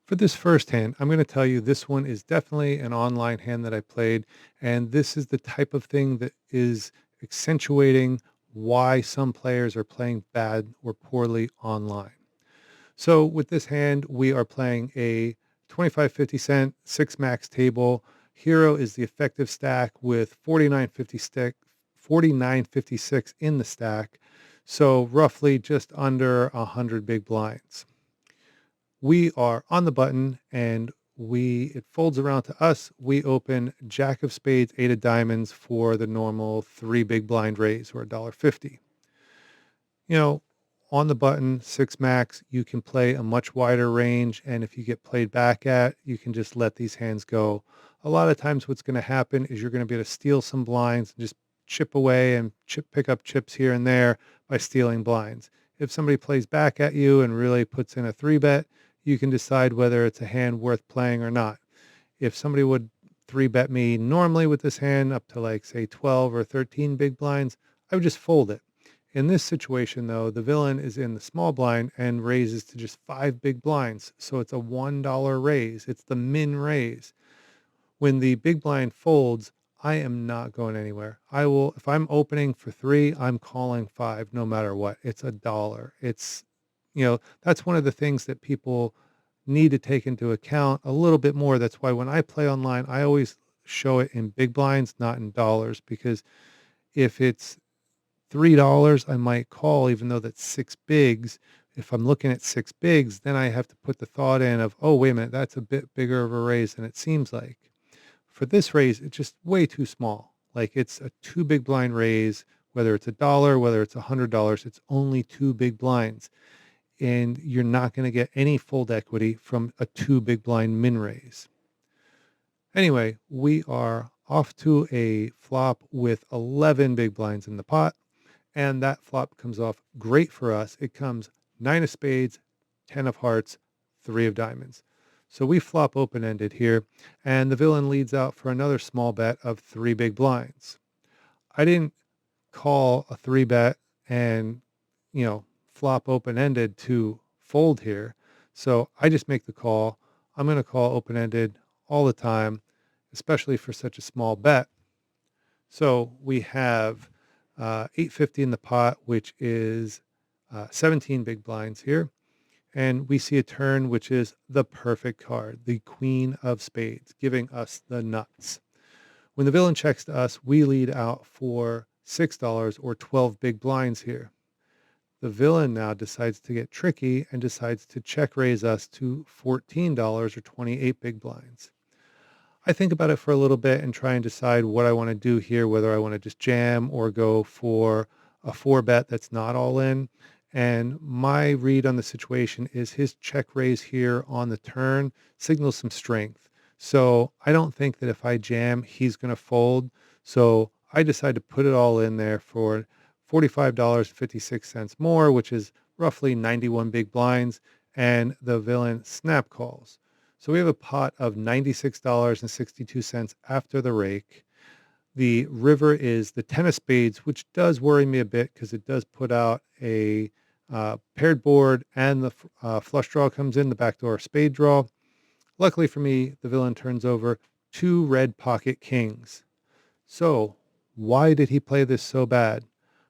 For this first hand, I'm going to tell you this one is definitely an online hand that I played. And this is the type of thing that is accentuating why some players are playing bad or poorly online. So with this hand, we are playing a 25-50 cent 6 max table. Hero is the effective stack with 49.56 in the stack. So roughly just under 100 big blinds. We are on the button and it folds around to us. We open Jack of Spades, Eight of Diamonds for the normal three big blind raise or $1.50. You know, on the button, six max, you can play a much wider range. And if you get played back at, you can just let these hands go. A lot of times what's going to happen is you're going to be able to steal some blinds and just chip away and pick up chips here and there by stealing blinds. If somebody plays back at you and really puts in a three bet, you can decide whether it's a hand worth playing or not. If somebody would three bet me normally with this hand up to like say 12 or 13 big blinds, I would just fold it. In this situation, though, the villain is in the small blind and raises to just five big blinds. So it's a $1 raise. It's the min raise. When the big blind folds, I am not going anywhere. I will, if I'm opening for three, I'm calling five no matter what. It's a dollar. That's one of the things that people need to take into account a little bit more. That's why when I play online, I always show it in big blinds, not in dollars, because if it's $3, I might call, even though that's six bigs. If I'm looking at six bigs, then I have to put the thought in of, oh, wait a minute, that's a bit bigger of a raise than it seems like. For this raise, it's just way too small. Like it's a two big blind raise, whether it's a dollar, whether it's $100, it's only two big blinds. And you're not going to get any fold equity from a two big blind min raise. Anyway, we are off to a flop with 11 big blinds in the pot. And that flop comes off great for us. It comes nine of spades, 10 of hearts, three of diamonds. So we flop open-ended here, and the villain leads out for another small bet of three big blinds. I didn't call a three bet and, flop open-ended to fold here. So I just make the call. I'm going to call open-ended all the time, especially for such a small bet. So we have 850 in the pot, which is 17 big blinds here. And we see a turn, which is the perfect card, the Queen of Spades, giving us the nuts. When the villain checks to us, we lead out for $6 or 12 big blinds here. The villain now decides to get tricky and decides to check raise us to $14 or 28 big blinds. I think about it for a little bit and try and decide what I want to do here, whether I want to just jam or go for a four bet that's not all in. And my read on the situation is his check raise here on the turn signals some strength. So I don't think that if I jam, he's going to fold. So I decide to put it all in there for $45.56 more, which is roughly 91 big blinds. And the villain snap calls. So we have a pot of $96.62 after the rake. The river is the 10 of spades, which does worry me a bit because it does put out a paired board and the flush draw comes in, the backdoor spade draw. Luckily for me, the villain turns over two red pocket kings. So why did he play this so bad?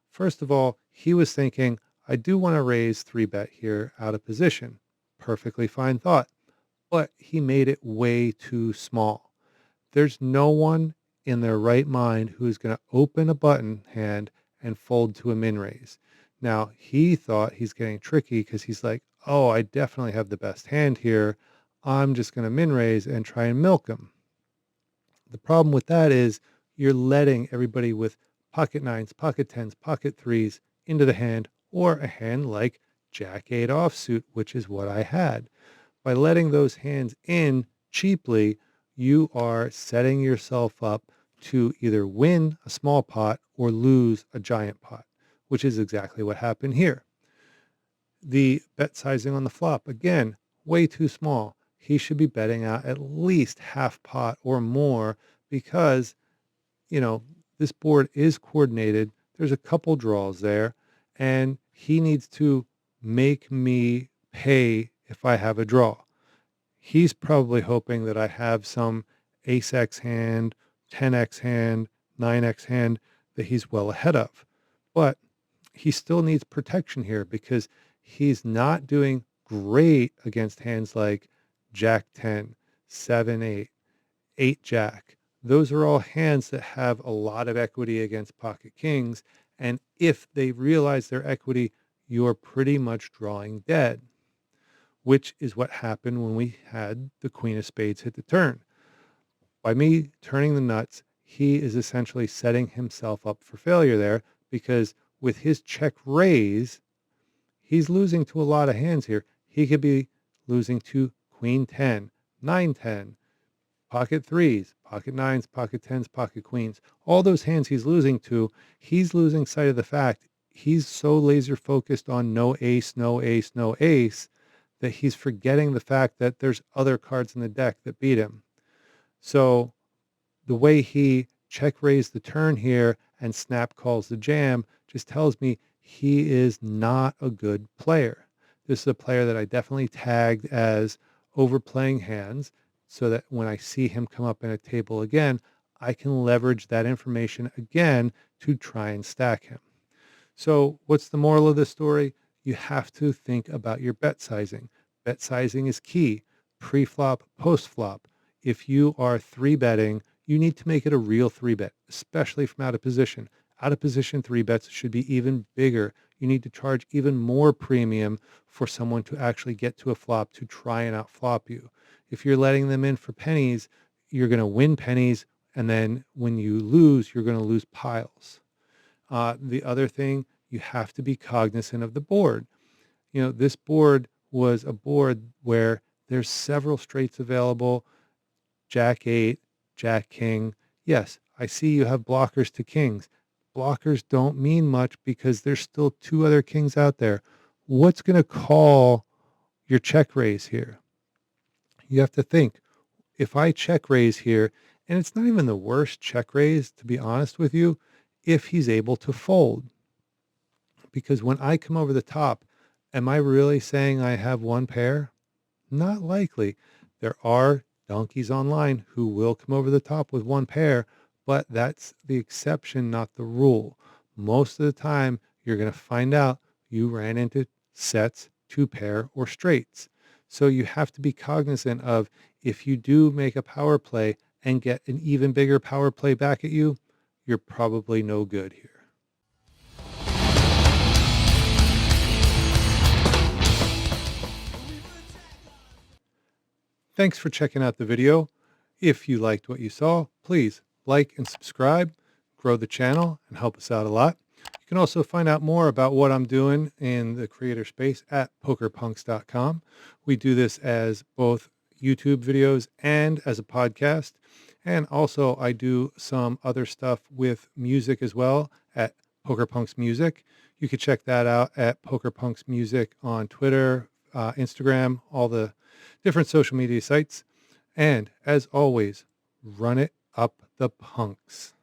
First of all, he was thinking, I do want to raise three bet here out of position. Perfectly fine thought. But he made it way too small. There's no one in their right mind who is going to open a button hand and fold to a min raise. Now, he thought he's getting tricky because he's like, oh, I definitely have the best hand here. I'm just going to min raise and try and milk him. The problem with that is you're letting everybody with pocket nines, pocket tens, pocket threes into the hand, or a hand like Jack 8 offsuit, which is what I had. By letting those hands in cheaply, you are setting yourself up to either win a small pot or lose a giant pot, which is exactly what happened here. The bet sizing on the flop, again, way too small. He should be betting out at least half pot or more because, you know, this board is coordinated. There's a couple draws there, and he needs to make me pay if I have a draw. He's probably hoping that I have some ace X hand, 10X hand, 9X hand that he's well ahead of. But he still needs protection here because he's not doing great against hands like Jack 10, 7, 8, 8 Jack. Those are all hands that have a lot of equity against pocket kings. And if they realize their equity, you're pretty much drawing dead, which is what happened when we had the queen of spades hit the turn. By me turning the nuts, he is essentially setting himself up for failure there because with his check raise, he's losing to a lot of hands here. He could be losing to queen 10, 9 10, pocket threes, pocket nines, pocket tens, pocket queens. All those hands he's losing to, he's losing sight of the fact he's so laser focused on no ace, no ace, no ace that he's forgetting the fact that there's other cards in the deck that beat him. So the way he check raised the turn here and snap calls the jam just tells me he is not a good player. This is a player that I definitely tagged as overplaying hands so that when I see him come up in a table again, I can leverage that information again to try and stack him. So, what's the moral of the story? You have to think about your bet sizing. Bet sizing is key. Pre-flop, post-flop. If you are three betting, you need to make it a real three bet, especially from out of position. Out of position three bets should be even bigger. You need to charge even more premium for someone to actually get to a flop to try and outflop you. If you're letting them in for pennies, you're going to win pennies. And then when you lose, you're going to lose piles. The other thing, you have to be cognizant of the board. You know, this board was a board where there's several straights available, Jack 8, Jack King. Yes, I see you have blockers to kings. Blockers don't mean much because there's still two other kings out there. What's going to call your check raise here? You have to think, if I check raise here, and it's not even the worst check raise, to be honest with you, if he's able to fold. Because when I come over the top, am I really saying I have one pair? Not likely. There are donkeys online who will come over the top with one pair, but that's the exception, not the rule. Most of the time, you're going to find out you ran into sets, two pair, or straights. So you have to be cognizant of if you do make a power play and get an even bigger power play back at you, you're probably no good here. Thanks for checking out the video. If you liked what you saw, please like and subscribe, grow the channel, and help us out a lot. You can also find out more about what I'm doing in the creator space at pokerpunx.com. We do this as both YouTube videos and as a podcast. And also I do some other stuff with music as well at PokerPunx Music. You can check that out at PokerPunx Music on Twitter, Instagram, all the different social media sites. And as always, run it up the punks.